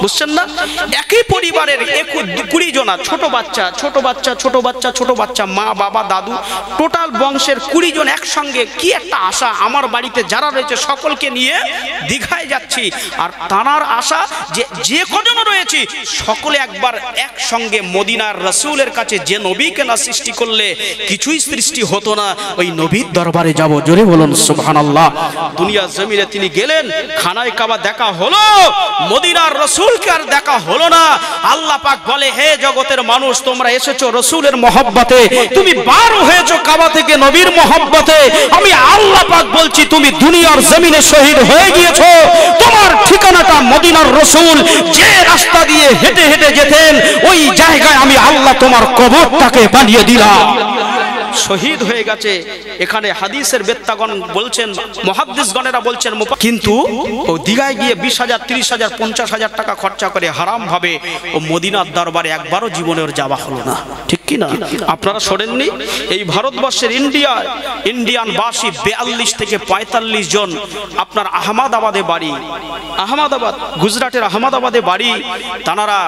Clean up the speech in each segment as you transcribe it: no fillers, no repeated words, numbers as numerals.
বুঝছেন না? একই পরিবারের 20 জনা, ছোট বাচ্চা, মা বাবা দাদু, টোটাল বংশের 20 জন একসঙ্গে কি একটা আশা, আমার বাড়িতে যারা রয়েছে সকলকে নিয়ে দীঘায় যাচ্ছি। আর তানার আশা যে কজন রয়েছে সকলে একবার একসঙ্গে মদিনার রাসূলের কাছে, যে নবীকে না সৃষ্টি করলে কিছুই সৃষ্টি হতো না, ওই নবীর দরবারে যাব। জোরে বলুন সুবহানাল্লাহ। দুনিয়া জমিনে তিনি গেলেন, খানায় কাবা দেখা হলো, মদিনার রাসূলকে আর দেখা হলো না। আল্লাহ পাক বলে, হে জগতের মানুষ, তোমরা এসেছো রাসূলের মহব্বতে, তুমি বার হয়েছো কাবা থেকে নবীর মহব্বতে। আমি আল্লাহ পাক বলছি, তুমি দুনিয়ার জমিনে শহীদ হয়ে গিয়েছো। তোমার ঠিকানাটা মদিনার রাসূল যে রাস্তা দিয়ে হেঁটে হেঁটে যেতেন, ওই জায়গায় আমি আল্লাহ তোমার কবরটাকে বানিয়ে দিলাম। শহীদ হয়ে গেছে। এখানে হাদিসের বেত্তাগণ বলছেন, মুহাদ্দিসগণেরা বলছেন, কিন্তু ও দীঘায় গিয়ে 20,000, 30,000, 50,000 টাকা খরচা করে হারাম ভাবে ও মদিনার দরবারে একবারও জীবনে ওর যাওয়া হলো না। ঠিক কি না? আপনারা শোনেননি? এই ভারতবর্ষের ইন্ডিয়ান বাসী 42 থেকে 45 জন আপনার আহমদাবাদে বাড়ি, আহমদাবাদ গুজরাটের আহমদাবাদে বাড়ি। তানারা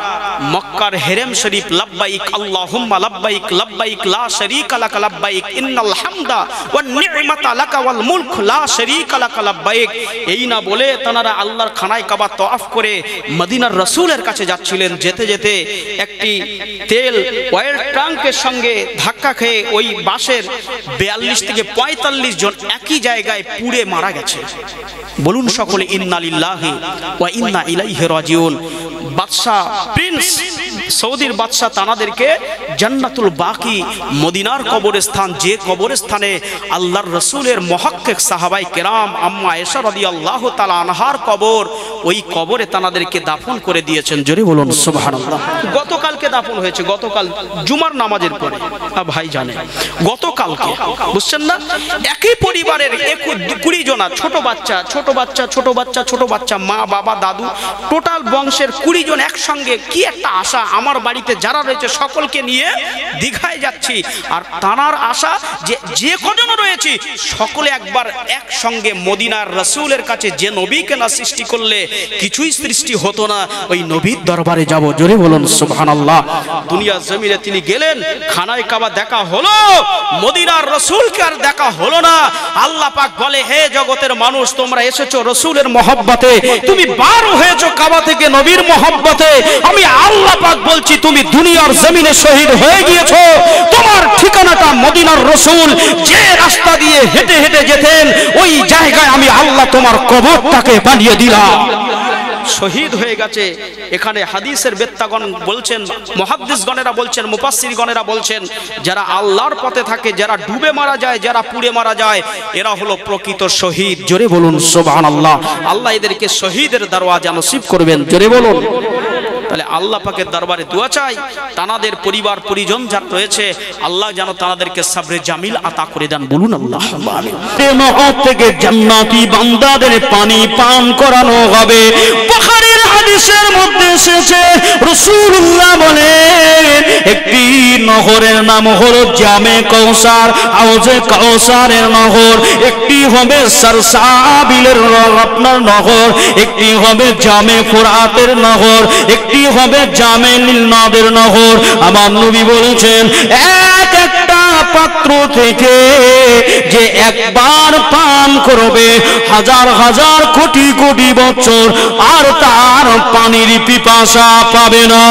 মক্কার হেরেম শরীফ লব্বাইক আল্লাহুম্মা লব্বাইক লব্বাইক লা শারীকা লাক লব্বাইক ইন্নাল হামদা ওয়ান নি'মাতা লাকা ওয়াল মুলক লা শারীকা লাক লব্বাইক, এই না বলে তানারা আল্লাহর খানায় কাবা তওয়াফ করে মদিনার রাসূলের কাছে যাচ্ছিলেন। যেতে যেতে একটি তেল অয়েল ট্যাঙ্কের সঙ্গে ধাক্কা খেয়ে ওই বাসের 42 থেকে 45 জন একই জায়গায় পুড়ে মারা গেছে। বলুন সকলে ইন্না লিল্লাহি ওয়া ইন্না ইলাইহি রাজিউন। বাদশাহ প্রিন্স সৌদির বাদশাহ তানাদেরকে জান্নাতুল বাকি মদিনার কবরস্থান, যে কবরস্থানে আল্লাহর রাসূলের মুহাক্কিক সাহাবায়ে কেরাম আম্মা আয়েশা রাদিয়াল্লাহু তাআলা আনহার কবর, ওই কবরে তানাদেরকে দাফন করে দিয়েছেন। জোরে বলুন সুবহানাল্লাহ। গতকালকে দাফন হয়েছে, গতকাল জুমার নামাজের পরে। ভাই জানে গতকালকে, বুঝছেন না? একই পরিবারের 20 জনা, ছোট বাচ্চা, মা বাবা দাদু, টোটাল বংশের 20 জন একসঙ্গে কি একটা আশা, আমার বাড়িতে যারা রয়েছে সকলকে নিয়ে দীঘায় যাচ্ছি। আর তানার আশা যে কজন রয়েছে সকলে একবার একসঙ্গে মদিনার রাসূলের কাছে, যে নবীকে না সৃষ্টি করলে কিছুই সৃষ্টি হতো না, ওই নবীর দরবারে যাব। জোরে বলুন সুবহানাল্লাহ। দুনিয়া জমিনে তিনি গেলেন, খানায় কাবা দেখা হলো, মদিনার রাসূলকে আর দেখা হলো না। আল্লাহ পাক বলে, হে জগতের মানুষ, তোমরা এসেছো রাসূলের মহব্বতে, তুমি বার হয়েছো কাবা থেকে নবীর মহব্বতে। আমি আল্লাহ পাক বলছি, তুমি দুনিয়ার জমিনে শহীদ হয়ে গিয়েছো। তোমার ঠিকানাটা মদিনার রাসূল যে রাস্তা দিয়ে হেঁটে হেঁটে যেতেন, ওই জায়গায় আমি আল্লাহ তোমার কবরটাকে বানিয়ে দিলাম। শহীদ হয়ে গেছে। এখানে হাদিসের বেত্তাগণ বলছেন, মুহাদ্দিসগণেরা বলছেন, মুফাসসিরগণেরা বলছেন, যারা আল্লাহর পথে থাকে, যারা ডুবে মারা যায়, যারা পুড়ে মারা যায়, এরা হলো প্রকৃত শহীদ। জোরে বলুন সুবহানাল্লাহ। আল্লাহ এদেরকে শহীদের দরওয়াজা নসিব করবেন। জোরে বলুন। তাহলে আল্লাহ পাকের দরবারে দোয়া চাই, তানাদের পরিবার পরিজন যা রয়েছে, আল্লাহ যেন তানাদেরকে সবরে জামিল আতা করে দেন। বলুন আল্লাহুম্মা আমিন। মহব্বত থেকে জান্নাতি বান্দাদের পানি পান করানো হবে। বুখারীর হাদিসের মধ্যে এসেছে, রাসূলুল্লাহ বলেন, একটি নহরের নাম হলো জামে কাউসার, হাউজে কাউসারের নহর। একটি হবে সারসাবিলের আপনার নহর, একটি হবে জামে ফুরাতের নহর, একটি হবে জামে নীল নদের নহর। আমার নবী বলেছেন, এক একটা পাত্র থেকে যে একবার পান করবে, হাজার হাজার কোটি কোটি বছর আর তার পানির পিপাসা পাবে না।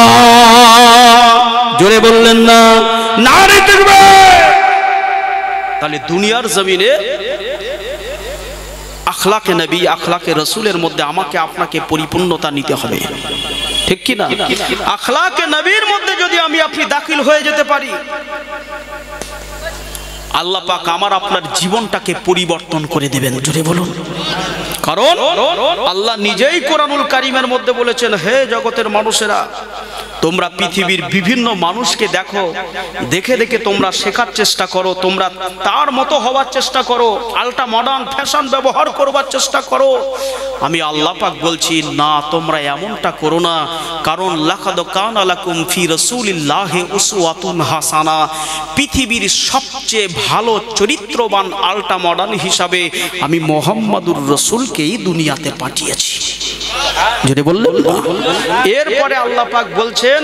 জোরে বললেন না? নারে তাকবীর। তাহলে দুনিয়ার জমিনে আখলাকে নবী, আখলাকে রাসূলের মধ্যে আমাকে আপনাকে পরিপূর্ণতা নিতে হবে। ঠিক কি না? আখলাকে নবীর মধ্যে যদি আমি আপনি দাখিল হয়ে যেতে পারি, আল্লাহ পাক আমার আপনার জীবনটাকে পরিবর্তন করে দিবেন। জোরে বলুন। কারণ আল্লাহ নিজেই কোরআনুল কারীমের মধ্যে বলেছেন, হে জগতের মানুষেরা, তোমরা পৃথিবীর বিভিন্ন মানুষকে দেখো, দেখে দেখে তোমরা শেখার চেষ্টা করো, তোমরা তার মতো হওয়ার চেষ্টা করো, আল্ট্রা মডার্ন ফ্যাশন ব্যবহার করবার চেষ্টা করো। আমি আল্লাহ পাক বলছি, না, তোমরা এমনটা করো না। কারণ লাকাদ কানা লাকুম ফি রাসূলিল্লাহি উসওয়াতুন হাসানা, পৃথিবীর সবচেয়ে ভালো চরিত্রবান আল্ট্রা মডার্ন হিসাবে আমি মুহাম্মাদুর রাসূলকেই দুনিয়াতে পাঠিয়েছি। যদি বললেন এরপরে আল্লাহ পাক বলছেন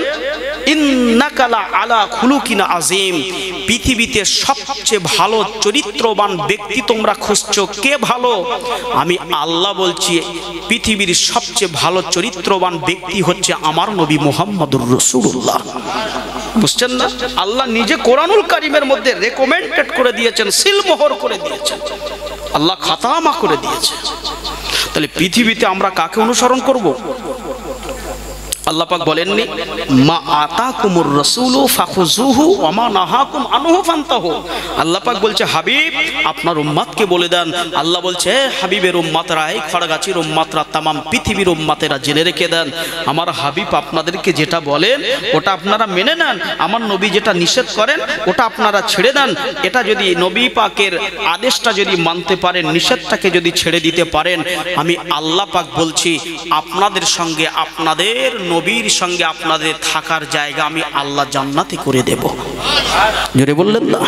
ইন্নাকা লা আলা খুলুকিন আযীম, পৃথিবীতে সবচেয়ে ভালো চরিত্রবান ব্যক্তি তোমরা খুঁজছো, কে ভালো? আমি আল্লাহ বলছি পৃথিবীর সবচেয়ে ভালো চরিত্রবান ব্যক্তি হচ্ছে আমার নবী মুহাম্মদুর রাসূলুল্লাহ। বুঝছেন না? আল্লাহ নিজে কোরআনুল কারীমের মধ্যে রেকমেন্ডেড করে দিয়েছেন, সিলমোহর করে দিয়েছেন, আল্লাহ খাতামা করে দিয়েছে। তাহলে পৃথিবীতে আমরা কাকে অনুসরণ করব? আল্লাহ পাক বলেননি মা আতাকুমুর রাসূলু ফাখুযুহু ওয়া মা নাহাকুম আনহু ফান্তাহু। আল্লাহ পাক বলছে হাবিব আপনার উম্মতকে বলে দেন। আল্লাহ বলছে হাবিবের উম্মতরা, এই খড়গাছির উম্মতরা, तमाम পৃথিবীর উম্মতেরা জেনে রেখে দেন আমার হাবিব আপনাদেরকে যেটা বলেন ওটা আপনারা মেনে নেন, আমার নবী যেটা নিষেধ করেন ওটা আপনারা ছেড়ে দেন। এটা যদি নবী পাকের আদেশটা যদি মানতে পারেন, নিষেধটাকে যদি ছেড়ে দিতে পারেন, আমি আল্লাহ পাক বলছি আপনাদের সঙ্গে, আপনাদের নবীর সঙ্গে আপনাদের থাকার জায়গা আমি আল্লাহ জান্নাতে করে দেব। জোরে বললেন না?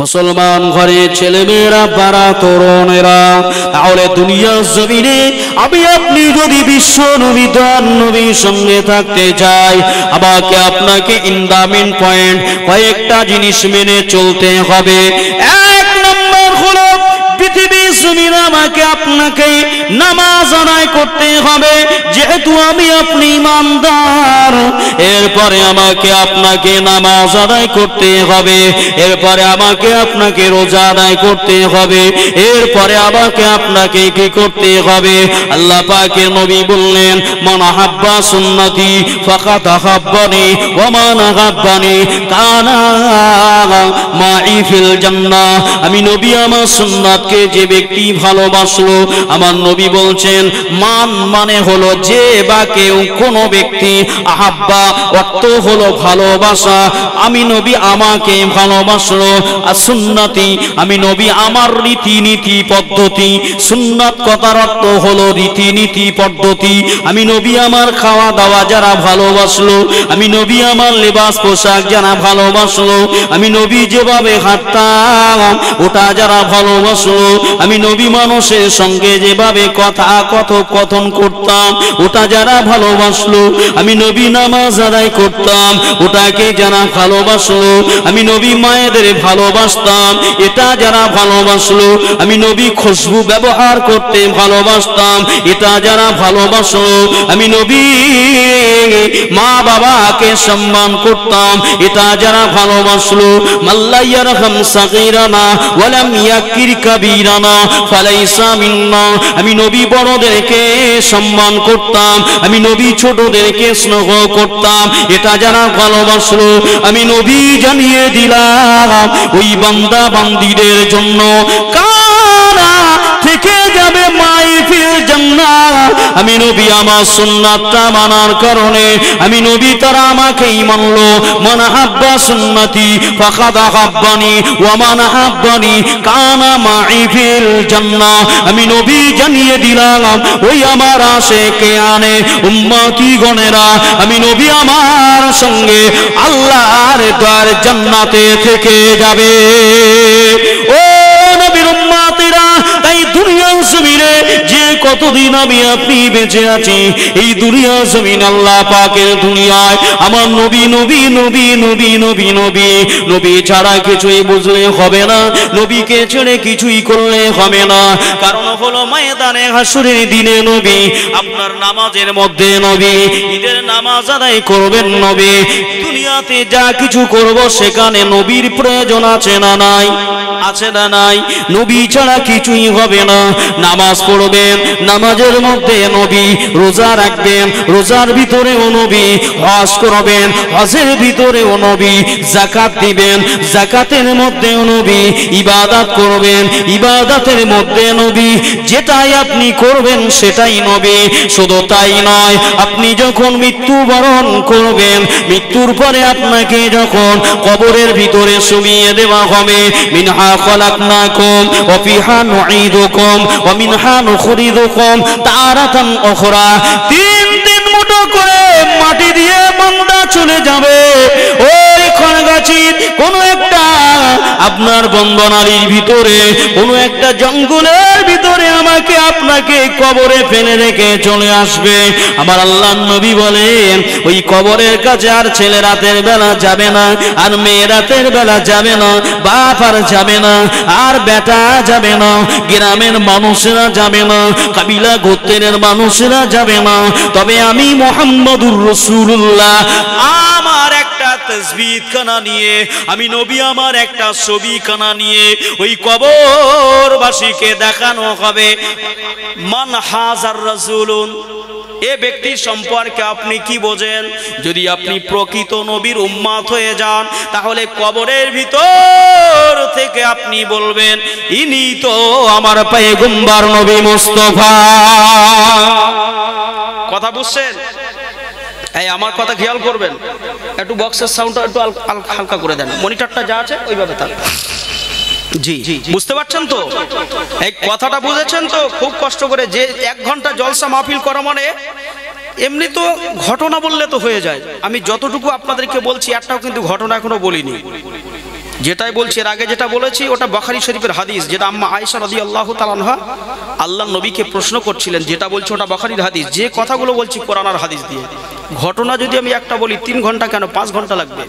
মুসলমান ঘরে ছেলেমেয়েরা, বাড়া তরুণেরা, তাহলে দুনিয়ার জমিনে আমি আপনি যদি বিশ্ব নবী দয়ার নবীর সঙ্গে থাকতে চাই, আমাকে আপনাকে ইন দা মেইন পয়েন্ট কয়েকটা জিনিস মেনে চলতে হবে। এক নম্বর হলো পৃথিবীর জমিনে আমাকে আপনাকে নামাজ আদায় করতে হবে, যেহেতু আমি আপনি ইমানদার। এরপরে আমাকে আপনাকে নামাজ আদায় করতে হবে, এরপরে আমাকে আপনাকে রোজা আদায় করতে হবে, এরপরে আমাকে আপনাকে কি করতে হবে? আল্লাহ পাকের নবী বললেন মান আহাব্বা সুন্নতি ফাকাদ আহাব্বানি ওয়া মান আহাব্বানি কানা মাই ফিল জান্নাহ। আমি নবী আমার সুন্নাতকে যে ব্যক্তি ভালোবাসলো, আমার নবী বলছেন মান মানে হলো যে বা কেউ, কোন ব্যক্তি, আহাব্বা অর্থ হলো ভালোবাসা, আমি নবী আমাকে ভালোবাসলো। আর সুন্নতি আমি নবী আমার রীতিনীতি পদ্ধতি, সুন্নাত কথার অর্থ হলো রীতিনীতি পদ্ধতি। আমি নবী আমার খাওয়া দাওয়া যারা ভালোবাসলো, আমি নবী আমার লেবাস পোশাক যারা ভালোবাসলো, আমি নবী যেভাবে হাঁটতাম ওটা যারা ভালোবাসলো, আমি নবী মানুষের সঙ্গে যেভাবে কথা কথোপকথন করতাম ওটা যারা ভালোবাসলো, আমি নবী নামাজ আদায় করতাম ওটাকে যারা ভালোবাসলো, আমি নবী মায়েদের ভালোবাসতাম এটা যারা ভালোবাসলো, আমি নবী খুশবু ব্যবহার করতে ভালোবাসতাম এটা যারা ভালোবাসলো, আমি নবী মা বাবাকে সম্মান করতাম এটা যারা ভালোবাসলো, মাল্লায়ারহাম সাগীরানা ওয়া লাম ইয়াকির কাবীরানা ফালাইসা মিন্না। আমি নবী বড়দেরকে সম্মান করতাম, আমি নবী ছোটদেরকে স্নেহ করতাম এটা যারা ভালোবাসলো, আমি নবী জানিয়ে দিলাম ওই বান্দা বান্দীদের জন্য কারা থেকে যাবে মাই ফিল জান্নাহ। আমি নবী আমার সুন্নাতটা মানার কারণে আমি নবী তারা আমাকেই মানলো। মান আহাব্বা সুন্নতি ফাকাদ আহাব্বানি ওয়া মান আহাব্বানি কানা মাই ফিল জান্নাহ। আমি নবী জানিয়ে দিলাম ওই আমার আশিকে আনে উম্মতি গণেরা, আমি নবী আমার সঙ্গে আল্লাহর দ্বার জান্নাতে থেকে যাবে। ও নবীর উম্মতিরা, তাই দুনিয়ার জমিনে যে কতদিন আমি আপনি বেঁচে আছি, এই দুনিয়ার জমিন আল্লাহ পাকের দুনিয়ায় আমার নবী নবী নবী নবী নবী নবী নবী ছাড়া কিছুই বুঝলে হবে না, নবীকে ছেড়ে কিছুই করলে হবে না। কারণ হলো ময়দানে হাসরের দিনে নবী, আপনার নামাজের মধ্যে নবী, ঈদের নামাজ আদায় করবেন নবী, দুনিয়াতে যা কিছু করব সেখানে নবীর প্রয়োজন আছে না নাই? আছে না নাই? নবী ছাড়া কিছুই হবে না। নামাজ পড়বেন, নামাজের মধ্যে নবী, রোজা রাখবেন, রোজার ভিতরেও নবী, হজ করবেন, হজের ভিতরেও নবী, যাকাত দিবেন, যাকাতের মধ্যেও নবী, ইবাদত করবেন, ইবাদতের মধ্যে নবী, যেটাই আপনি করবেন সেটাই নবী। শুধু তাই নয়, আপনি যখন মৃত্যুবরণ করবেন, মৃত্যুর পরে আপনাকে যখন কবরের ভিতরে শুইয়ে দেওয়া হবে, মিনহা খলাকনাকুম ওয়া ফিহা নুঈদুকুম ওয়া মিনহা নুখরিজুকুম তারাতান উখরা, তিন মুঠো করে মাটি দিয়ে বান্দা চলে যাবে। ওই খড়গাছির কোন একটা আপনার বন্দনালীর ভিতরে কোনো একটা জঙ্গলের ভিতরে আমাকে আপনাকে কবরে ফেলে রেখে চলে আসবে। আমার আল্লাহর নবী বলেন ওই কবরের কাছে আর ছেলে রাতের বেলা যাবে না, আর মেয়ে রাতের বেলা যাবে না, বাপ আর যাবে না, আর বেটা যাবে না, গ্রামের মানুষেরা যাবে না, কাবিলা গোত্রের মানুষেরা যাবে না। তবে আমি মুহাম্মদুর রাসূলুল্লাহ আমার একটা তাসবিহ খানা নিয়ে, আমি নবী আমার একটা ছবি খানা নিয়ে ওই কবরবাসীকে দেখানো হবে। মান হাজার রাসূলুন, এ ব্যক্তি সম্পর্কে আপনি কি বোঝেন? যদি আপনি প্রকৃত নবীর উম্মত হয়ে যান তাহলে কবরের ভিতর থেকে আপনি বলবেন ইনি তো আমার পয়গম্বর নবী মুস্তাফা। কথা বুঝছেন? এই আমার কথা খেয়াল করবেন, একটু বক্সের সাউন্ডটা একটু হালকা করে দেন, মনিটরটা যা আছে ওইভাবে থাক। জি বুঝতে পারছেন তো? এই কথাটা বুঝেছেন তো? খুব কষ্ট করে যে 1 ঘন্টা জলসা মাহফিল করা মানে এমনি তো ঘটনা বললে তো হয়ে যায়। আমি যতটুকু আপনাদেরকে বলছি একটাও কিন্তু ঘটনা এখনো বলিনি। যেটাই বলছি এর আগে যেটা বলেছি ওটা বুখারী শরীফের হাদিস, যেটা আম্মা আয়েশা রাদিয়াল্লাহু তাআলা আনহা আল্লাহর নবীকে প্রশ্ন করছিলেন, যেটা বলছি ওটা বুখারীর হাদিস। যে কথাগুলো বলছি কোরআন আর হাদিস দিয়ে। ঘটনা যদি আমি একটা বলি 3 ঘন্টা কেন 5 ঘন্টা লাগবে।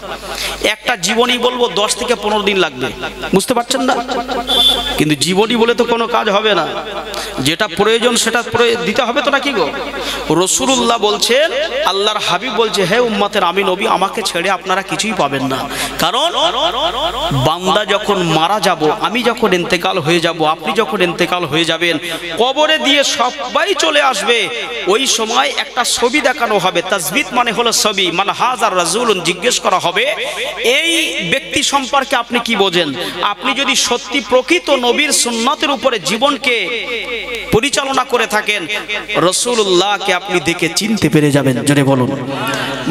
একটা জীবনী বলবো 10 থেকে 15 দিন লাগবে। বুঝতে পারছেন না? কিন্তু জীবনী বলে তো কোনো কাজ হবে না। যেটা প্রয়োজন সেটা দিতে হবে তো, নাকি গো? রাসূলুল্লাহ বলছেন, আল্লাহর হাবিব বলছে, হে উম্মতের আমি নবী, আমাকে ছেড়ে আপনারা কিছুই পাবেন না। কারণ বান্দা যখন মারা যাব, আমি যখন ইন্তেকাল হয়ে যাব, আপনি যখন ইন্তেকাল হয়ে যাবেন, কবরে দিয়ে সবাই চলে আসবে। ওই সময় একটা ছবি দেখানো হবে। তাসবিত মানে হলো ছবি। মান হাজার রাসূলুন, জিজ্ঞেস করা হবে এই ব্যক্তি সম্পর্কে আপনি কি বোঝেন? আপনি যদি সত্যি প্রকৃত নবীর সুন্নতের উপরে জীবনকে পরিচালনা করে থাকেন, রাসূলুল্লাহকে আপনি দেখে চিনতে পেরে যাবেন। জোরে বলুন।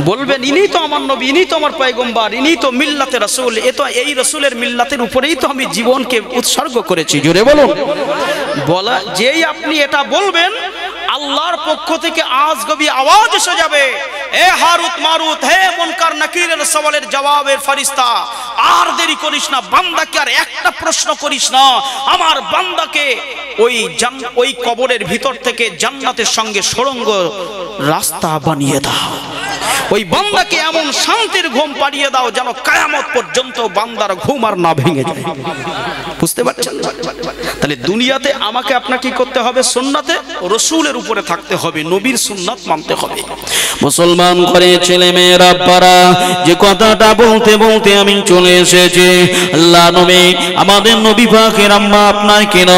বলবেন ইনি তো আমার নবী, ইনি তো আমার পয়গম্বর, ইনি তো মিল্লাতে রাসূল। এই রাসূলের মিল্লাতের উপরেই তো আমি জীবনকে উৎসর্গ করেছি। জোরে বলুন। বলা যেই আপনি এটা বলবেন, আল্লাহর পক্ষ থেকে আজগবি আওয়াজ এসে যাবে, এ হারুত মারুত, হে মুনকার নাকিরের সওয়ালের জবাবের ফেরেশতা, আর দেরি করিস না, বান্দাকে আর একটা প্রশ্ন করিস না, আমার বান্দাকে ওই কবরের ভিতর থেকে জান্নাতের সঙ্গে সুড়ঙ্গ রাস্তা বানিয়ে দাও। ওই বান্দাকে এমন শান্তির ঘুম পাড়িয়ে দাও যেন কিয়ামত পর্যন্ত বান্দার ঘুম আর না ভেঙে যায়। বুঝতে পারছেন? তাহলে দুনিয়াতে আমাকে আপনাকে কি করতে হবে? সুন্নাতে রাসূলের উপরে থাকতে হবে, নবীর সুন্নাত মানতে হবে। মুসলমান করে ছেলে মেয়েরা পারা যে কথাটা বলতে বলতে আমি চলে এসেছি। আল্লাহ নবী, আমাদের নবী পাকের আম্মা আপনার কেন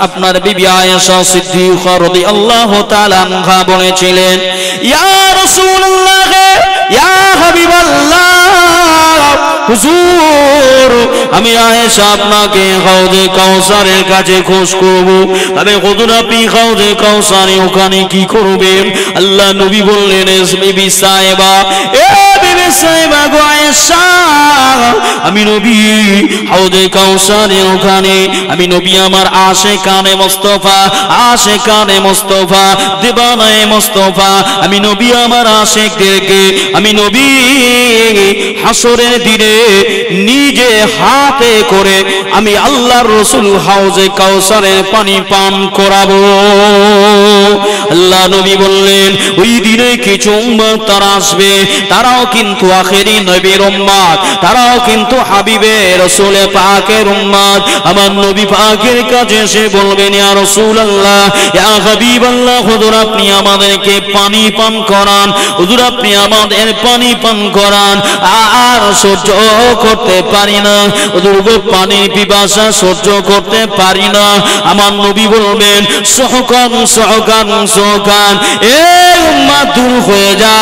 আপনার বিবি আয়েশা সিদ্দিকা রাদিয়াল্লাহু তাআলা আনহা বলেছিলেন, ইয়া রাসূলুল্লাহ, ইয়া হাবিবাল্লাহ, হুজুর আমি আয়েশা আপনাকে হাউজে কাউসারের কাছে খোঁজ করব। তবে হুজুর আপনি হাউজে কাউসারে ওখানে কি করবেন? আল্লাহ নবী বললেন, বিবি সাহেবা, এ বিবি সাহেবা গো আয়েশা, আমি নবী হাউজে কাউসারের ওখানে, আমি নবী আমার আশিকানে মুস্তাফা দিবানায়ে মুস্তাফা, আমি নবী আমার আশিকদেরকে আমি নবী হাসরের দিনে নিজে হাতে করে আমি আল্লাহর রাসূল হাউজে কাউসারের পানি পান করাবো। আল্লাহ নবী বললেন, ওই দিনে কিছু উম্মত তারা আসবে, তারাও কিন্তু আখেরি নবীর উম্মত, তারাও কিন্তু হাবিবে রাসূল পাকের উম্মত। আমার নবী পাকের কাছে এসে বলবেন, ইয়া রাসূলুল্লাহ, ইয়া হাবিবাল্লাহ, হুজুর আপনি আমাদেরকে পানি পান করান, হুজুর আপনি আমাদের পানি পান করান, আর সহ্য করতে পারি না, হুজুর পানি পিপাসা সহ্য করতে পারি না। আমার নবী বলবেন, সহকান সহকান সহকান, এই উম্মত দূর হয়ে যা,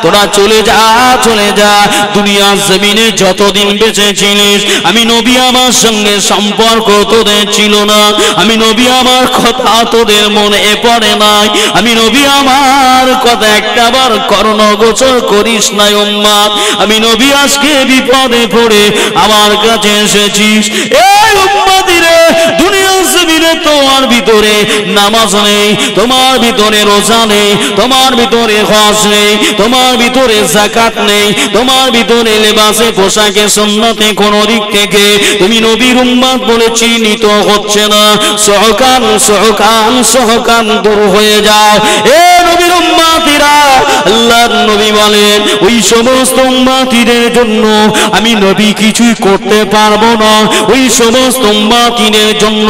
তোরা চলে যা চলে যা। দুনিয়ার জমিনে যতদিন বেঁচে ছিলিস, আমি নবী আমার সঙ্গে সম্পর্ক তোদের ছিল না, আমি নবী আমার কথা তোদের মনে পড়ে নাই, আমি নবী আমার কথা একটাবার কর্ণগোচর করিস নাই উম্মত। আমি নবী আজকে বিপদে পড়ে আমার কাছে এসেছিস, এই উম্মতিরে দুনিয়ার জমিনে তোমার ভিতরে নামাজ নেই, তোমার ভিতরে রোজা নেই, তোমার ভিতরে হজ নেই, তোমার তোমার ভিতরে যাকাত নেই, তোমার ভিতরে লেবাসে পোশাকে সুন্নতে কোন দিক থেকে তুমি নবীর উম্মত বলে চিহ্নিত হচ্ছে না, সহকান সহকান সহকান দূর হয়ে যাও। এ নবীর উম্মতিরা, আল্লাহর নবী বলেন ওই সমস্ত উম্মতিদের জন্য আমি নবী কিছুই করতে পারবো না। ওই সমস্ত উম্মতিদের জন্য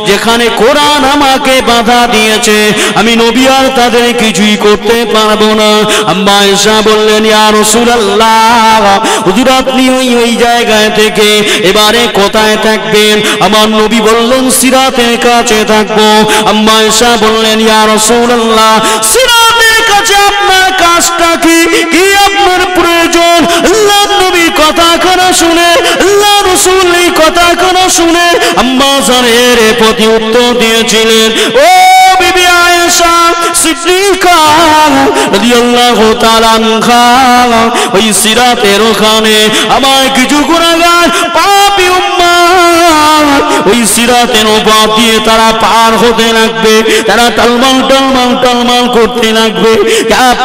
যেখানে কোরআন আমাকে বাধা দিয়েছে আমি নবী আর তাদের কিছুই করতে পারবো না। আম্মা আয়েশা বললেন, ইয়া রাসূলুল্লাহ, হুজুর আপনি ওই জায়গায় থেকে এবারে কোথায় থাকবেন? আমার নবী বললেন সিরাতের কাছে থাকবো। আম্মা আয়েশা বললেন, ইয়া রাসূলুল্লাহ, সিরাতের কাছে আপনার কাজটা কি, কি আপনার প্রয়োজন? আল্লাহর নবী কথা কানা শুনে, আল্লাহ রাসূল এই কথা কানা শুনে আম্মা জানের প্রতি উত্তর দিয়েছিলেন, ও বিবি আয়েশা সিদ্দিকা রাদিয়াল্লাহু তাআলা আনহা, ওই সিরাতের ওখানে আমার কিছু গুনাহগার পাপী উম্মত ওই সিরাতের উপর দিয়ে তারা পার হতে লাগবে, তারা টালমাল টালমাল টালমাল করতে লাগবে।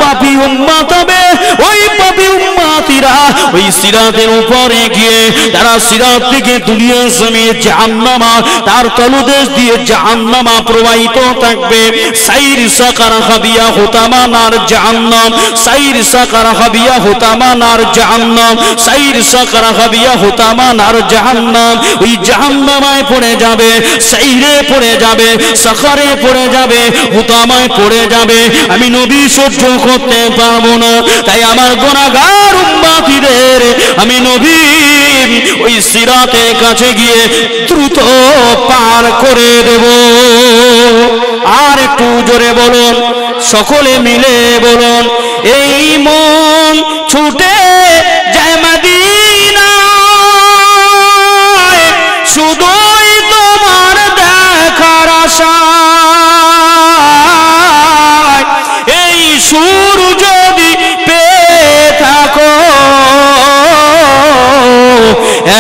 পাপী উম্মত হবে, ওই পাপী উম্মতিরা ওই সিরাতের উপরে গিয়ে তারা সিরাত থেকে দুনিয়া জমিনে জাহান্নামা, তার তলদেশ দিয়ে জাহান্নামা প্রবাহিত থাকবে। সাইর সাকার হাবিয়া হুতামা নার জাহান্নাম, সাইর সাকার হাবিয়া হুতামা নার জাহান্নাম, সাইর সাকার হাবিয়া হুতামা নার জাহান্নাম। ওই জাহান্নামায় পড়ে যাবে, সাইরে পড়ে যাবে, সাকারে পড়ে যাবে, হুতামায় পড়ে যাবে। আমি নবী সহ্য করতে পারবো না, তাই আমার গুনাহগার উম্মতিদের আমি নবী ওই সিরাতের কাছে গিয়ে দ্রুত পার করে দেব। আর একটু জোরে বলুন, সকলে মিলে বলুন, এই মন ছুটে যায় মদিনায়, শুধুই তোমার দেখার আশায়। এই সুর যদি পেয়ে থাকো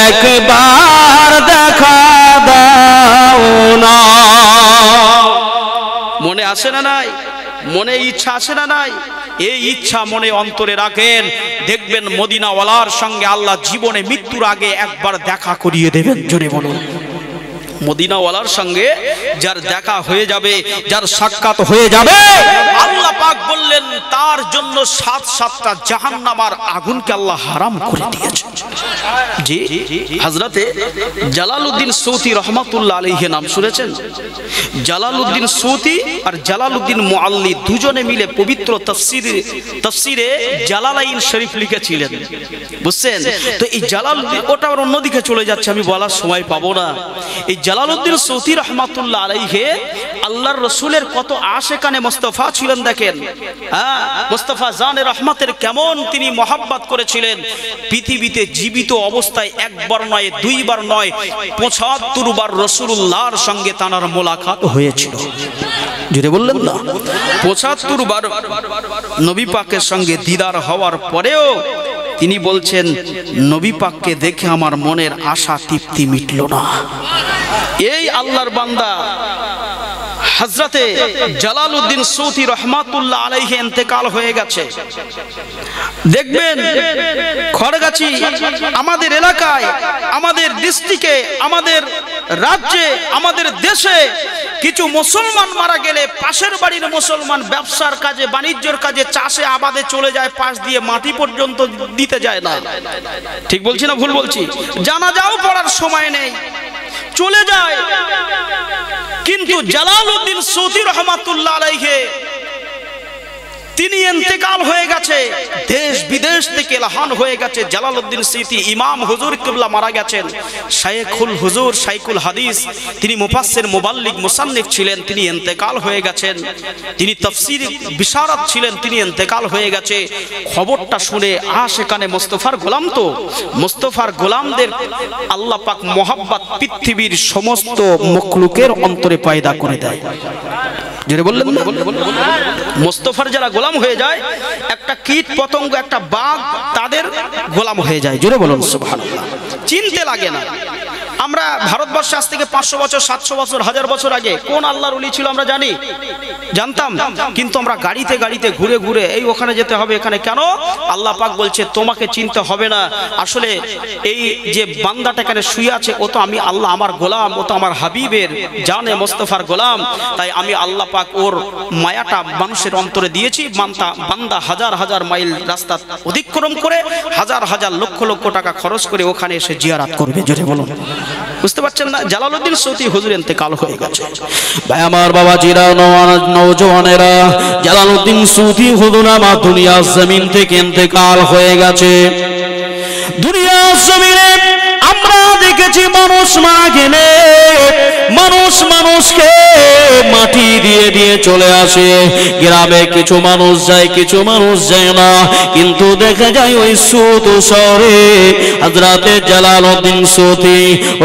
একবার দেখা দাও না। মনে আসে না নাই? মনে ইচ্ছা আসে না নাই? এই ইচ্ছা মনে অন্তরে রাখেন, দেখবেন মদিনাওয়ালার সঙ্গে আল্লাহ জীবনে মৃত্যুর আগে একবার দেখা করিয়ে দেবেন। জোরে বলুন, মদিনাওয়ালার সঙ্গে যার দেখা হয়ে যাবে, যার সাক্ষাৎ হয়ে যাবে, আল্লাহ পাক বললেন তার জন্য 7-7টা জাহান্নামার আগুনকে আল্লাহ হারাম করে দিয়েছে। জি, হযরতে জালালউদ্দিন সৌতি রহমাতুল্লাহ আলাইহি নাম শুনেছেন? জালালউদ্দিন সৌতি আর জালালউদ্দিন মুআল্লি দুজনে মিলে পবিত্র তাফসিরে জালালাইন শরীফ লিখেছিলেন, বুঝছেন? তো এই জালালউদ্দিন, ওটা অন্যদিকে চলে যাচ্ছে, আমি বলার সময় পাবো না। এই জালালউদ্দিন সৌতি রহমাতুল্লাহ আলাইহি আল্লাহর রাসূলের কত আশিকানে মুস্তাফা ছিলেন দেখেন। হ্যাঁ, মুস্তাফা জানে রহমতের কেমন তিনি মহব্বত করেছিলেন। পৃথিবীতে জীবিত অবস্থায় একবার নয়, দুইবার নয়, ৭৫ বার রাসূলুল্লাহর সঙ্গে তার মোলাকাত হয়েছিল। যদি বললেন না, ৭৫ বার নবী পাকের সঙ্গে দিদার হওয়ার পরেও তিনি বলছেন, নবী পাককে দেখে আমার মনের আশা তৃপ্তি মিটল না। এই আল্লাহর বান্দা হযরতে জালালউদ্দিন সৌতি রহমাতুল্লাহ আলাইহি ইন্তেকাল হয়ে গেছে। দেখবেন খড়গাছি আমাদের এলাকায়, আমাদের ডিস্ট্রিক্টে, আমাদের রাজ্যে, আমাদের দেশে কিছু মুসলমান মারা গেলে পাশের বাড়ির মুসলমান ব্যবসার কাজে, বাণিজ্যের কাজে, চাষে আবাদে চলে যায়, পাশ দিয়ে মাটি পর্যন্ত দিতে যায় না। ঠিক বলছি না ভুল বলছি? জানাজাও পড়ার সময় নেই, চলে যায়। কিন্তু জালালউদ্দিন সৌতি রহমাতুল্লাহ আলাইহি তিনি ইন্তেকাল হয়ে গেছে, দেশ বিদেশ থেকে এলাহান হয়ে গেছে। জালালউদ্দিন সৌতি ইমাম হুজুর কিবলা মারা গেছেন, শাইখুল হুজুর, শাইখুল হাদিস, তিনি মুফাসসির, মুবাল্লিগ, মুসান্নিফ ছিলেন, তিনি ইন্তেকাল হয়ে গেছেন। তিনি তাফসীর বিশারত ছিলেন, তিনি ইন্তেকাল হয়ে গেছে। খবরটা শুনে আশিকানে মুস্তাফার গোলাম, তো মুস্তাফার গোলামদের আল্লাহ পাক মোহাব্বত পৃথিবীর সমস্ত মখলুকের অন্তরে পয়দা করে দেয়। জোরে বললেন না? মুস্তাফার যারা গোলাম হয়ে যায়, একটা কীট পতঙ্গ, একটা বাঘ তাদের গোলাম হয়ে যায়। জোরে বলুন সুবহানাল্লাহ। চিনতে লাগে না। আমরা ভারতবর্ষে আজ থেকে 500 বছর 700 বছর 1000 বছর আগে কোন আল্লাহর ওলি ছিল আমরা জানি, জানতাম, কিন্তু আমরা গাড়িতে গাড়িতে ঘুরে ঘুরে এই ওখানে যেতে হবে এখানে কেন? আল্লাহ পাক বলছে তোমাকে চিনতে হবে না, আসলে এই যে বান্দাটা এখানে শুয়ে আছে ও তো আমি আল্লাহ আমার গোলাম, ও তো আমার হাবিবের জানে মোস্তফার গোলাম, তাই আমি আল্লাহ পাক ওর মায়াটা মানুষের অন্তরে দিয়েছি। বান্দা হাজার হাজার মাইল রাস্তা অতিক্রম করে হাজার হাজার লক্ষ লক্ষ টাকা খরচ করে ওখানে এসে জিয়ারত করবে। জোরে বলুন, বুঝতে পারছেন না? জালালউদ্দিন সৌতি হুজুর ইন্তেকাল হয়ে গেছে। ভাই আমার বাবাজিরা, নওজওয়ানেরা, জালালউদ্দিন সৌতি হুজুর আমার দুনিয়ার জমিন থেকে ইন্তেকাল হয়ে গেছে। দুনিয়ার জমিনে আমরা দেখেছি মানুষ মারা গেলে মানুষ মানুষকে মাটি দিয়ে দিয়ে চলে আসে। গ্রামে কিছু মানুষ যায়, কিছু মানুষ যায় না, কিন্তু দেখা যায় ওই সুত শহরে হযরতে জালালউদ্দিন সৌতি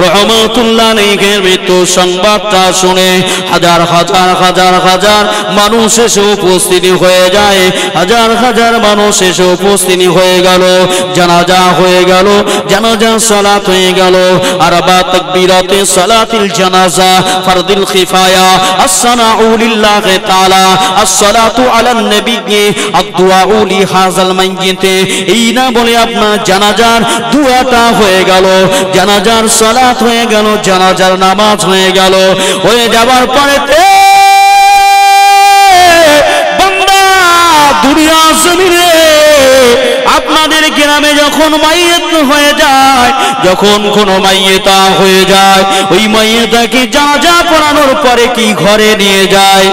রাহমাতুল্লাহ আলাইহির মৃত্যু সংবাদটা শুনে হাজার হাজার হাজার হাজার মানুষ এসে উপস্থিত হয়ে যায়। হাজার হাজার মানুষ এসে উপস্থিত হয়ে গেল, জানাজা হয়ে গেল, জানাজা সালাত হয়ে গেল। আরবা তাকবীরাতে সালাতুল জানাজা ফরদুল কিফায়া, আসসালাতু লিল্লাহি তাআলা, আসসালাতু আলান নবী, আদ-দুআউ লিহাযাল মাইয়িত, এই না বলে আপনার জানাজার দুআটা হয়ে গেল, জানাজার সালাত হয়ে গেল, জানাজার নামাজ হয়ে গেল। হয়ে যাবার পরে বান্দা দুনিয়া জমিনে আপনাদের গ্রামে যখন মাইয়াত হয়ে যায়, যখন কোনো মাইয়াতা হয়ে যায়, ওই মাইয়াতাকে জানাজা পড়ানোর পরে কি ঘরে নিয়ে যায়?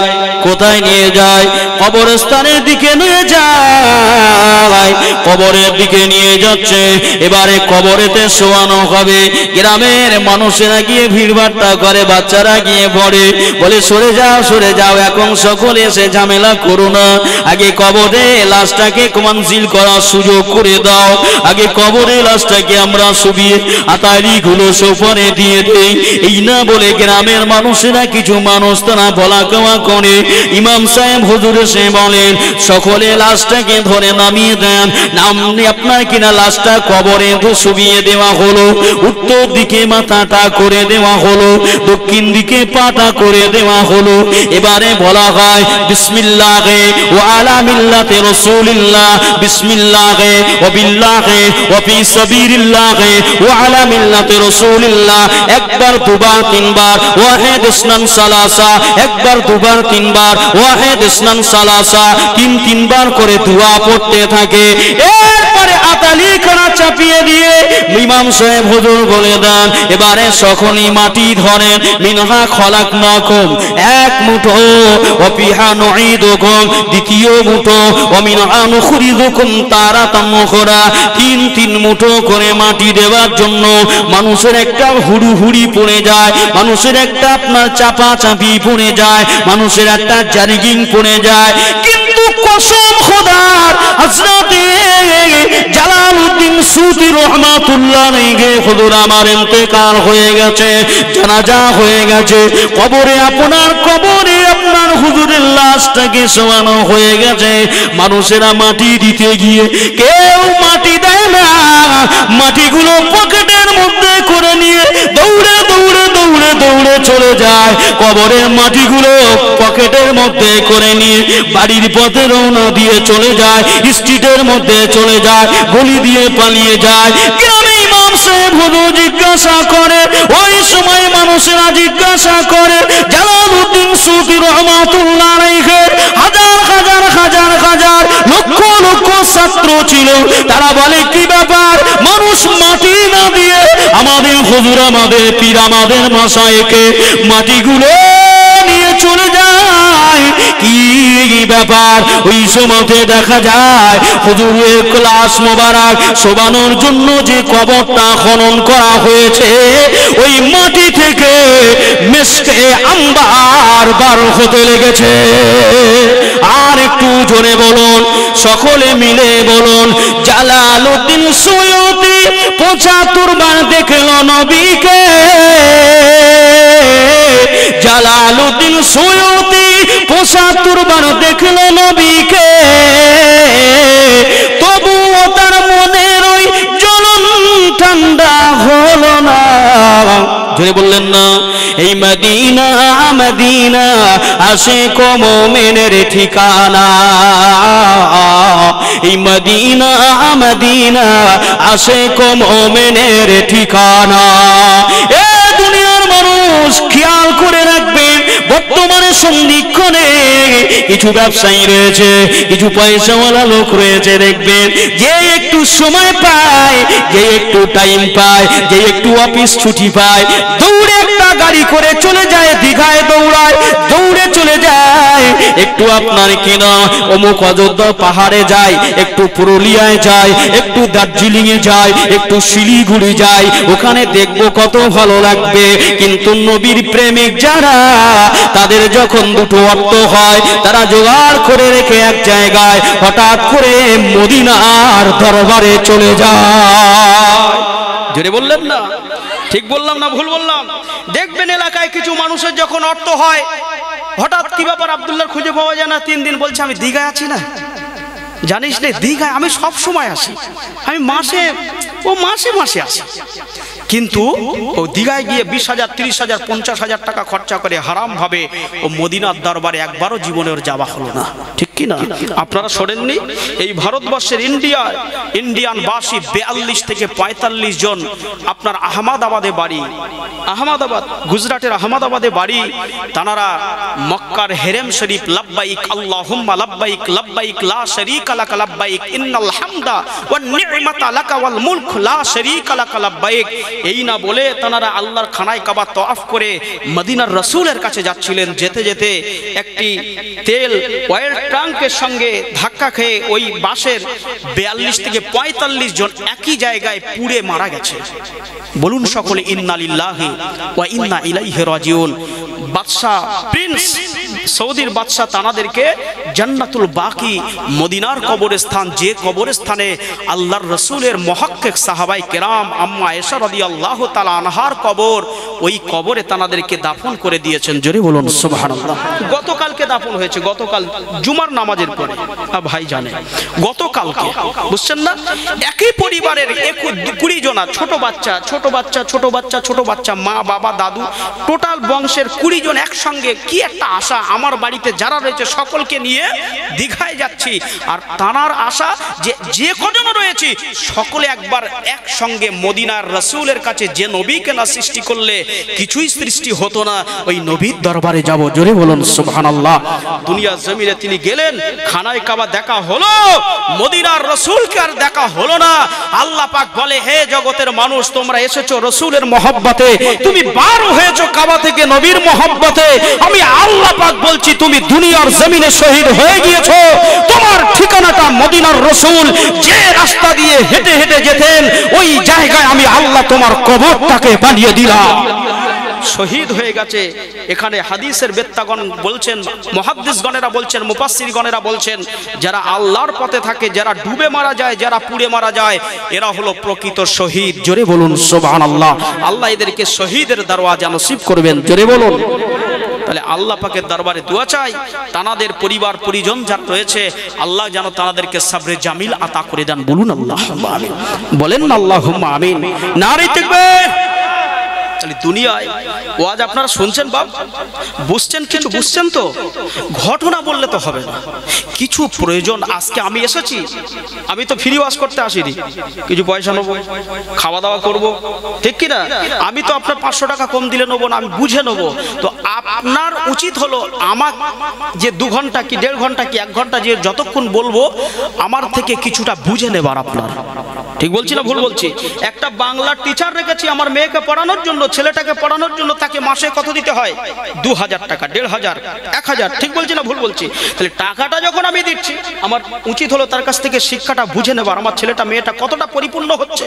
কোথায় নিয়ে যায়? কবরস্থানের দিকে নিয়ে যায়। কবরের দিকে নিয়ে যাচ্ছে, এবারে কবরেতে শোয়ানো হবে। গ্রামের মানুষেরা গিয়ে ভিড়ভাট্টা করে, বাচ্চারা গিয়ে পড়ে, বলে সরে যাও সরে যাও, এখন সকলে এসে ঝামেলা করো না, আগে কবরে লাশটাকে মঞ্জিল করার সুযোগ করে দাও, আগে কবরে লাশটাকে আমরা শুবিয়ে আতারি গুলো সোফারে দিয়ে দেই। এই না বলে গ্রামের মানুষেরা কিছু মানুষ তারা বলা কাওয়া করে। ইমাম সাহেব হুজুর এসে বলেন সকলে লাশটাকে ধরে নামিয়ে দেন। নামনি আপনার কিনা লাশটা কবরে শুবিয়ে দেওয়া হলো, উত্তর দিকে মাথাটা করে দেওয়া হলো, দক্ষিণ দিকে পাটা করে দেওয়া হলো। এবারে বলা হয় বিসমিল্লাহে ওয়া আলা মিল্লাতি রাসূলিল্লাহ, বিসমিল্লাহে ওয়া বিল্লাহি ওয়া ফি সাবিলিল্লাহি ওয়া আলা মিল্লাতি রাসূলিল্লাহ। একবার দুবার তিনবার ওয়াহিদ ইসনান সালাসা, একবার দুবার তিনবার ওয়াহিদ ইসনান সালাসা, তিনবার করে দোয়া পড়তে থাকে। এরপরে আতালি করা চাপিয়ে দিয়ে ইমাম সাহেব হুজুর বলে দেন এবারে সকলেই মাটি ধরেন। মিনহা খলাকনাকুম, এক মুঠো, ওয়া ফিহা নুঈদুকুম, দ্বিতীয় মুঠো, ওয়া মিনহা নুখরিজুকুম তারাতান উখরা, তিন মুঠো করে মাটি দেওয়ার জন্য মানুষের একটা হুড়ুহুড়ি পড়ে যায়, মানুষের একটা আপনার চাপা চাপি পড়ে যায়, মানুষের একটা জারিগিং পড়ে যায়। কিন্তু কসম খোদার, হযরতে জালালউদ্দিন সৌতি রাহমাতুল্লাহ আলাইহি হুজুর আমার ইন্তেকাল হয়ে গেছে, জানাজা হয়ে গেছে, কবরে আপনার হুজুরের লাশটাকে শোয়ানো হয়ে গেছে। মানুষেরা মাটি দিতে গিয়ে কেউ মাটি দেয় না, মাটিগুলো পকেটের মধ্যে করে নিয়ে দৌড়ে দৌড়ে দৌড়ে দৌড়ে চলে যায়। কবরের মাটিগুলো পকেটের মধ্যে করে নিয়ে বাড়ির পথে রওনা দিয়ে চলে যায়, স্ট্রিটের মধ্যে চলে যায়, গলি দিয়ে পালিয়ে যায়। গ্রামে ইমাম সাহেব হুজুর জিজ্ঞাসা করে, ওই সময় মানুষেরা জিজ্ঞাসা করে জালালউদ্দিন সৌতি রাহমাতুল্লাহ আলাইহি হাজার হাজার হাজার হাজার লক্ষ লক্ষ ছাত্র ছিল, তারা বলে কি ব্যাপার মানুষ মাটি না দিয়ে আমাদের হুজুর আমাদের পীর আমাদের মাশায়েখে মাটিগুলো নিয়ে চলে যায়, কি ব্যাপার? ওই সময়তে দেখা যায় হুজুরের ক্লাস মোবারক শোভানোর জন্য যে কবরটা খনন করা হয়েছে, ওই মাটি থেকে মিশকে আম্বার বার হতে লেগেছে। আর একটু জোরে বলুন, সকলে মিলে বলুন, জালালউদ্দিন সৈয়দী ৭৫ বার দেখল নবীকে, জালালউদ্দিন সৈয়দী ৭৫ বার দেখল নবীকে, তবুও তার মনের ওই জ্বলন ঠান্ডা হলো না। এই মদিনা মদিনা আশিক ও মুমিনের ঠিকানা, এই মদিনা মদিনা আশিক ও মুমিনের ঠিকানা। এ দুনিয়ার মানুষ খেয়াল করে রাখবেন, বর্তমানে সন্ধিক্ষণে কিছু ব্যবসায়ী রয়েছে, কিছু পয়সাওয়ালা লোক রয়েছে, দেখবেন যে একটু সময় পায়, যে একটু টাইম পায়, যে একটু অফিস ছুটি পায়, দৌড়ে একটা গাড়ি করে চলে যায় দীঘায়, দৌড়ায় দৌড়ে চলে যায়, একটু আপনার কিনা অমুক অযোধ্যা পাহাড়ে যায়, একটু পুরুলিয়ায় যায়, একটু দার্জিলিং এ যায়, একটু শিলিগুড়ি যায়, ওখানে দেখবো কত ভালো লাগবে। কিন্তু নবীর প্রেমিক যারা, তাদের যখন দুটো অর্থ হয়, তারা জোগাড় করে রেখে এক জায়গায় হঠাৎ করে মদিনার দরবারে চলে যায়। জোরে বললেন না? ঠিক বললাম না ভুল বললাম? দেখবেন এলাকায় কিছু মানুষের যখন অর্থ হয়, হঠাৎ কি ব্যাপার আব্দুল্লাহর খুঁজে পাওয়া যায় না, 3 দিন বলছে আমি দীঘায় আছি না। জানিস রে, দীঘায় আমি সব সময় আসি, আমি মাসে মাসে আসি, কিন্তু ও দীঘায় গিয়ে 20,000 30,000 50,000 টাকা খরচা করে হারাম ভাবে ও মদিনার দরবারে একবারও জীবনে ওর যাওয়া হলো না। ঠিক কি না? আপনারা শোনেননি? এই ভারতবর্ষের ইন্ডিয়ানবাসী 42 থেকে 45 জন আপনার আহমেদাবাদে বাড়ি, আহমেদাবাদ গুজরাটের আহমেদাবাদে বাড়ি, তানারা মক্কার হেরেম শরীফ লব্বাইক আল্লাহুম্মা লব্বাইক লব্বাইক লা শারীকা লাক লব্বাইক ইন্নাল হামদা ওয়ান নি'মাতা লাকা ওয়াল মুলক লা শারীকা লাক লব্বাইক, এই না বলে তানারা আল্লাহর খানায় কাবা তওয়াফ করে মদিনার রাসূলের কাছে যাচ্ছিলেন। যেতে যেতে একটি তেল অয়েল ট্যাঙ্কের সঙ্গে ধাক্কা খেয়ে ওই বাসের 42 থেকে 45 জন একই জায়গায় পুড়ে মারা গেছে। বলুন সকলে ইন্না লিল্লাহি ওয়া ইন্না ইলাইহি রাজিউন। বাদশা প্রিন্স সৌদির বাদশা তানাদেরকে জান্নাতুল বাকি মদিনার কবরস্থান, যে কবরস্থানে আল্লাহর রাসূলের মুহাক্কিক সাহাবায়ে কেরাম আম্মা আয়েশা রাদিয়াল্লাহু তাআলা আনহার কবর, ওই কবরে তানাদেরকে দাফন করে দিয়েছেন। জোরে বলুন সুবহানাল্লাহ। গতকালকে দাফন হয়েছে, গতকাল জুমার নামাজের পরে। ভাই জানেন গতকালকে, বুঝছেন না? একই পরিবারের 20 জনা, ছোট বাচ্চা, মা বাবা দাদু, টোটাল বংশের 20 জন একসঙ্গে, কি একটা আশা, আমার বাড়িতে যারা রয়েছে সকলকে নিয়ে দীঘায় যাচ্ছি, আর তানার আশা যে যে কজন রয়েছে সকলে একবার একসঙ্গে মদিনার রাসূলের কাছে, যে নবীকে না সৃষ্টি করলে কিছুই সৃষ্টি হতো না, ওই নবীর দরবারে যাব। জোরে বলুন সুবহানাল্লাহ। দুনিয়া জমিনে তিনি গেলেন, খানায় কাবা দেখা হলো, মদিনার রাসূলকে আর দেখা হলো না। আল্লাহ পাক বলে, হে জগতের মানুষ, তোমরা এসেছো রাসূলের মহব্বতে, তুমি বার হয়েছো কাবা থেকে নবীর মহব্বতে, আমি আল্লাহ পাক বলছি তুমি দুনিয়ার জমিনে শহীদ হয়ে গিয়েছো। তোমার ঠিকানাটা মদিনার রাসূল যে রাস্তা দিয়ে হেঁটে হেঁটে যেতেন, ওই জায়গায় আমি আল্লাহ তোমার কবরটাকে বানিয়ে দিলাম। শহীদ হয়ে গেছে। এখানে হাদিসের বেত্তাগণ বলছেন, মুহাদ্দিসগণেরা বলছেন, মুফাসসিরগণেরা বলছেন, যারা আল্লাহর পথে থাকে, যারা ডুবে মারা যায়, যারা পুড়ে মারা যায়, এরা হলো প্রকৃত শহীদ। জোরে বলুন সুবহানাল্লাহ। আল্লাহ এদেরকে শহীদের দরওয়াজা নসিব করবেন। জোরে বলুন। তাহলে আল্লাহ পাকের দরবারে দোয়া চাই, তানাদের পরিবার পরিজন যারা রয়েছে, আল্লাহ যেন তানাদেরকে সবরে জামিল আতা করে দেন। বলুন আল্লাহুম্মা আমিন। বলেন আল্লাহুম্মা আমিন। নারে তাকবীর। তাহলে দুনিয়ায় ওয়াজ আপনারা শুনছেন, বাপ বুঝছেন, কিছু বুঝছেন তো? ঘটনা বললে তো হবে না, কিছু প্রয়োজন। আজকে আমি এসেছি, আমি তো ফ্রি ওয়াজ করতে আসিনি, কিছু পয়সা নেবো, খাওয়া দাওয়া করবো, ঠিক কিনা? আমি তো আপনার 500 টাকা কম দিলে নেবো না, আমি বুঝে নেবো। তো আপনার উচিত হলো আমার যে 2 ঘন্টা কি 1.5 ঘন্টা কি 1 ঘন্টা যে যতক্ষণ বলবো, আমার থেকে কিছুটা বুঝে নেবার আপনার। ঠিক বলছি না ভুল বলছি? একটা বাংলা টিচার রেখেছি আমার মেয়েকে পড়ানোর জন্য, ছেলেটাকে পড়ানোর জন্য, তাকে মাসে কত দিতে হয়? 2000 টাকা, 1500, 1000। ঠিক বলছি না ভুল বলছি? তাহলে টাকাটা যখন আমি দিচ্ছি, আমার উচিত হলো তার কাছ থেকে শিক্ষাটা বুঝে নেবার, আমার ছেলেটা মেয়েটা কতটা পরিপূর্ণ হচ্ছে।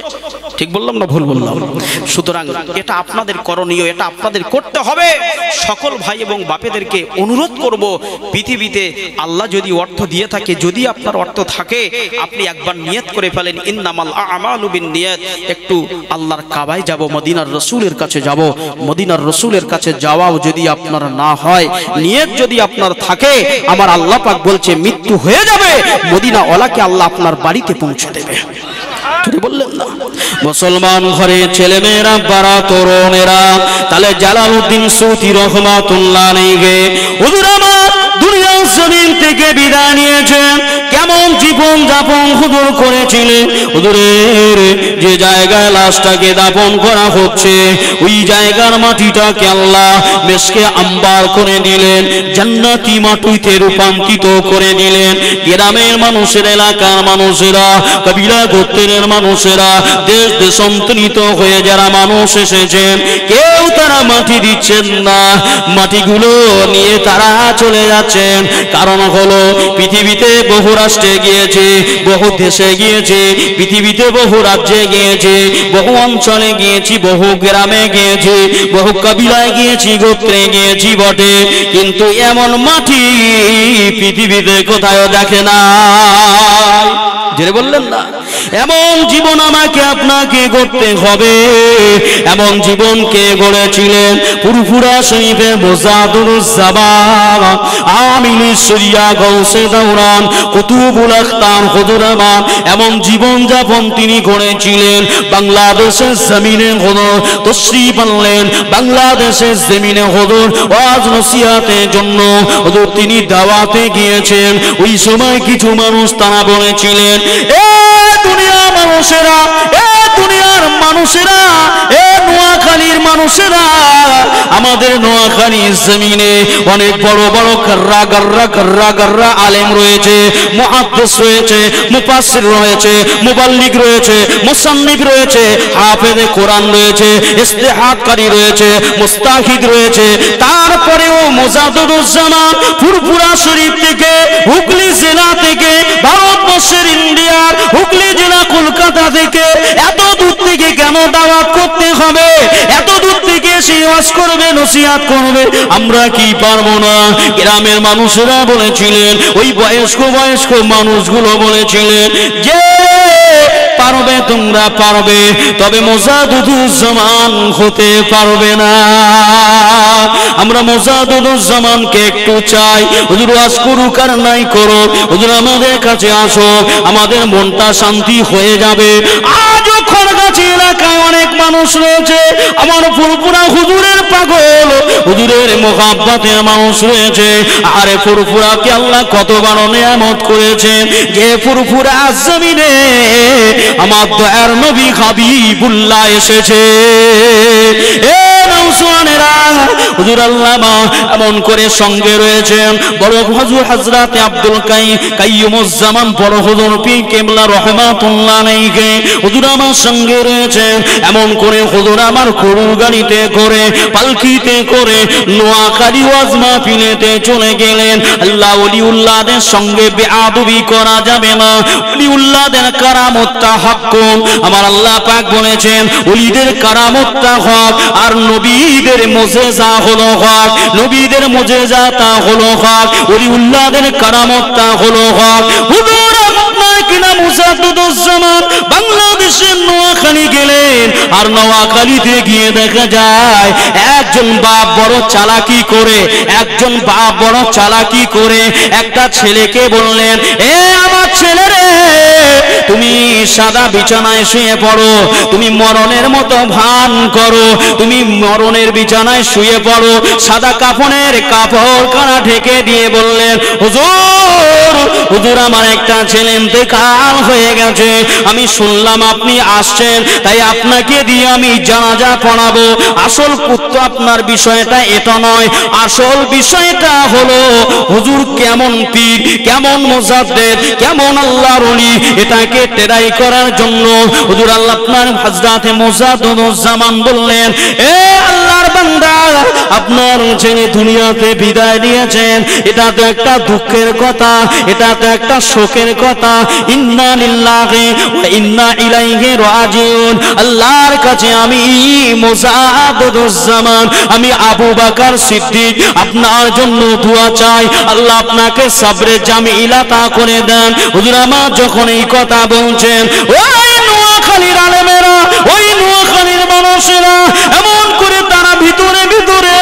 ঠিক বললাম না ভুল বললাম? সুতরাং এটা আপনাদের করণীয়, এটা আপনাদের করতে হবে। সকল ভাই এবং বাপেদেরকে অনুরোধ করব, পৃথিবীতে আল্লাহ যদি অর্থ দিয়ে থাকে, যদি আপনার অর্থ থাকে, আপনি একবার নিয়ত করে ফেলেন, ইন্নামাল আমালু বিন্নিয়াত, একটু আল্লাহর কাবায় যাব, মদিনার রাসূলের কাছে যাব। মদিনার রাসূলের কাছে যাওয়াও যদি আপনার না হয়, নিয়ত যদি আপনার থাকে, আমার আল্লাহ পাক বলছে মৃত্যু হয়ে যাবে, মদিনা ওয়ালাকে আল্লাহ আপনার বাড়িতে পৌঁছে দেবে। বললেন না? মুসলমান ঘরে ছেলে মেয়েরা, বারা তরুণেরা, তাহলে জালালউদ্দিন সৌদি রহমাতুল্লাহ আলাইহি হুজুর আমার দুনিয়ার জমিন থেকে বিদায় নিয়েছেন। কেমন জীবন যাপন হুজুর করেছিলেন? হুজুরের যে জায়গায় লাশটাকে দাফন করা হচ্ছে ওই জায়গার মাটিটাকে আল্লাহ মেশকে আম্বার করে দিলেন, জান্নাতি মাটিতে রূপান্তরিত করে দিলেন। গ্রামের মানুষের, এলাকার মানুষেরা, কবিরা গোত্রের মানুষেরা, দেশ দেশান্তরিত হয়ে যারা মানুষ এসেছেন, কেউ তারা মাটি দিচ্ছেন না, মাটিগুলো নিয়ে তারা চলে যাচ্ছেন। কারণ হলো পৃথিবীতে বহু রাষ্ট্রে গিয়েছে, বহু দেশে গিয়েছে, পৃথিবীতে বহু রাজ্যে গিয়েছে, বহু অঞ্চলে গিয়েছি, বহু গ্রামে গিয়েছি, বহু কবিলায় গিয়েছি, গোত্রে গিয়েছি বটে, কিন্তু এমন মাটি পৃথিবীতে কোথাও দেখে না। যে বললেন না, এমন জীবন আমাকে আপনাকে করতে হবে। এমন জীবন কে গড়েছিলেন? ফুরফুরা শরীফে মুজাদুরুজ্জামান আমিনী শরিয়া গৌসে দাওরান কুতুবুল আখতার হুজুর আমার এমন জীবন যাপন তিনি গড়েছিলেন। বাংলাদেশের জমিনে হুজুর তশরিফ আনলেন, বাংলাদেশের জমিনে হুজুর ওয়াজ নসিহতের জন্য হুজুর তিনি দাওয়াতে গিয়েছেন। ওই সময় কিছু মানুষ তারা বলেছিলেন, এ দুনিয়ার মানুষেরা, এ দুনিয়ার মানুষেরা, এ নোয়াখালীর মানুষেরা, আমাদের নোয়াখালীর জমিনে অনেক বড় বড় গর্রা গর্রা গর্রা গর্রা আলেম রয়েছে, মুহাদ্দিস রয়েছে, মুফাসসির রয়েছে, মুবাল্লিগ রয়েছে, মুসান্নিফ রয়েছে, হাফেজে কোরআন রয়েছে, ইস্তেহাদকারী রয়েছে, মুস্তাহিদ রয়েছে। তারপরেও মুজাদুরুজ্জামান ফুরফুরা শরীফ থেকে, হুগলি জেলা থেকে, ভারতবর্ষের ইন্ডিয়ার হুগলি জেলা কলকাতা থেকে এত দূর থেকে কেন দাওয়াত করতে হবে? এত দূর থেকে সে ওয়াজ করবে, নসিহত করবে, আমরা কি পারবো না? গ্রামের মানুষেরা বলেছিলেন, ওই বয়স্ক বয়স্ক মানুষগুলো বলেছিলেন যে পারবে, তোমরা পারবে, তবে মুজাদুরুজ্জামান হতে পারবে না। আমরা মুজাদুরুজ্জামানকে একটু চাই, হুজুর ওয়াজ করুক আর নাই করুক, হুজুর আমাদের কাছে আসো, আমাদের মনটা শান্তি হয়ে যাবে। আজ খড়গাছি এলাকায় অনেক মানুষ রয়েছে আমার ফুরফুরা হুজুরের পাগল, হুজুরের মোহাব্বতের মানুষ রয়েছে। আরে ফুরফুরাকে আল্লাহ কত বড় নিয়ামত করেছেন, যে ফুরফুরা জমিনে আমার দয়ার নবী হাবিবুল্লাহ এসেছে। এ নওজওয়ানেরা, হুজুর আল্লামা এমন করে সঙ্গে রয়েছেন বড় হুজুর হযরত আব্দুল কাইয়ুমুজ্জামান বড় হুজুর পীর কেবলা রহমাতুল্লাহ আলাইহি, হুজুর আমার সঙ্গে রয়েছেন। এমন করে হুজুর আমার গরুর গাড়িতে করে, পালকিতে করে নোয়াখালী ওয়াজ মাহফিলেতে চলে গেলেন। আল্লাহ ওলিউল্লাহদের সঙ্গে বেয়াদবি করা যাবে না, ওলিউল্লাহদের কারামতটা হক। আমার আল্লাহ পাক বলেছেন ওলিদের কারামতটা হক, আর নবীদের মুজিজা হলো হক, নবীদের মুজিজাটা হলো হক, ওলিউল্লাহদের কারামতটা হলো হক। হুজুর আপনার কিনা মুজাদুরুজ্জামান বাংলাদেশের নোয়াখালী গেলেন, আর নোয়াখালীতে গিয়ে দেখা যায় একজন বাপ বড় চালাকি করে, একজন বাপ বড় চালাকি করে একটা ছেলেকে বললেন, এ আমার ছেলে রে, তুমি সাদা বিছানায় শুয়ে পড়ো, তুমি মরণের মতো ভান করো, তুমি মরণের বিছানায় শুয়ে পড়ো। সাদা কাফনের কাপড় কানা ঢেকে দিয়ে বললেন, হুজুর, হুজুর আমার একটা ছেলে ইন্তেকাল হয়ে গেছে, আমি শুনলাম আপনি আসছেন, তাই আপনাকে দিয়ে আমি জানাজা পড়াবো। আসল পুত্র আপনার বিষয়টা এটা নয়, আসল বিষয়টা হলো হুজুর কেমন পীর, কেমন মুজাদ্দিদ, কেমন আল্লাহর ওলি, এটাকে টেরাই করার জন্য হুজুর আল্লাহ আপনার হযরত মুজাদুরুজ্জামান বললেন, এ আল্লাহর বান্দা, আপনার ছেলে দুনিয়াতে বিদায় নিয়েছেন, এটা তো একটা দুঃখের কথা, এটা তো একটা শোকের কথা। ইন্না লিল্লাহি ওয়া ইন্না ইলাইহি রাজিউন। আল্লাহর কাছে আমি মুজাদুরুজ্জামান, আমি আবু বকর সিদ্দিক আপনার জন্য দোয়া চাই, আল্লাহ আপনাকে সবরে জামিল আতা করে দেন। হুজুর আমার যখন এই কথা বলছেন, ওই নোয়াখালীর আলেমেরা, ওই নোয়াখালীর মানুষেরা এমন করে তারা ভিতরে ভিতরে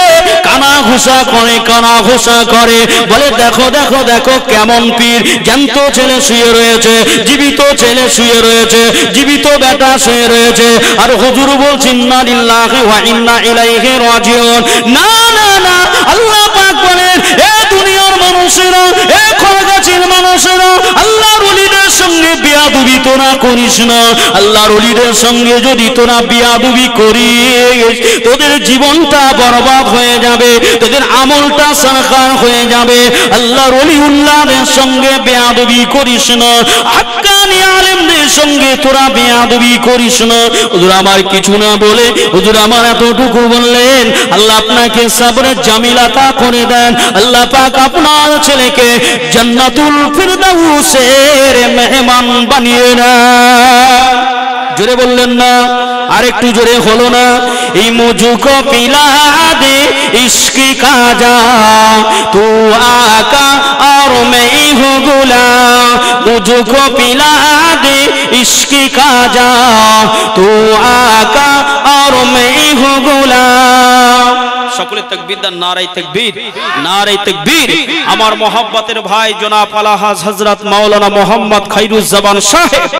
কানা ঘুষা করে, কানা ঘুষা করে, বলে দেখো দেখো দেখো কেমন পীর, জ্যান্ত ছেলে শুয়ে রয়েছে, জীবিত ছেলে শুয়ে রয়েছে, জীবিত বেটা শুয়ে রয়েছে, আর হুজুর বলছেন ইন্না লিল্লাহি ওয়া ইন্না ইলাইহি রাজিউন। না না না, আল্লাহ পাক বলেন এ দুনিয়ার মানুষেরা, এ খরগাছির মানুষেরা, আল্লাহর ওলিদের সঙ্গে বেয়াদবি তোরা করিস না। আল্লাহর ওলিদের সঙ্গে যদি তোরা বেয়াদবি করিস, তোদের জীবনটা বরবাদ হয়ে যাবে, তোদের আমলটা সরকার হয়ে যাবে। আল্লাহর ওলিউল্লাহদের সঙ্গে বেয়াদবি করিস না, হাক্কানি আলেমদের সঙ্গে তোরা বেয়াদবি করিস না। হুজুর আমার কিছু না বলে হুজুর আমার এতটুকু বললেন, আল্লাহ আপনাকে সাবরের জামিল আতা করে দেন, আল্লাহ পাক আপনার ছেলেকে জান্নাতুল ফিরদাউসের মেহমান বানিয়ে নেন। জোরে বললেন না, আর একটু জোরে হলো না? এই মুঝকো পিলা দে ইশকি কাজা, তু আকা আর मैं हूँ गुलाम, मुझको पिला दे इश्की काजा, तू आका और मैं हूँ गुलाम। সকলে তাকবীর দেন, নারায়ে তাকবীর, নারায়ে তাকবীর। আমার মহব্বতের ভাই জনাব আলা হযরত মাওলানা মোহাম্মদ খায়রুজ্জামান সাহেব।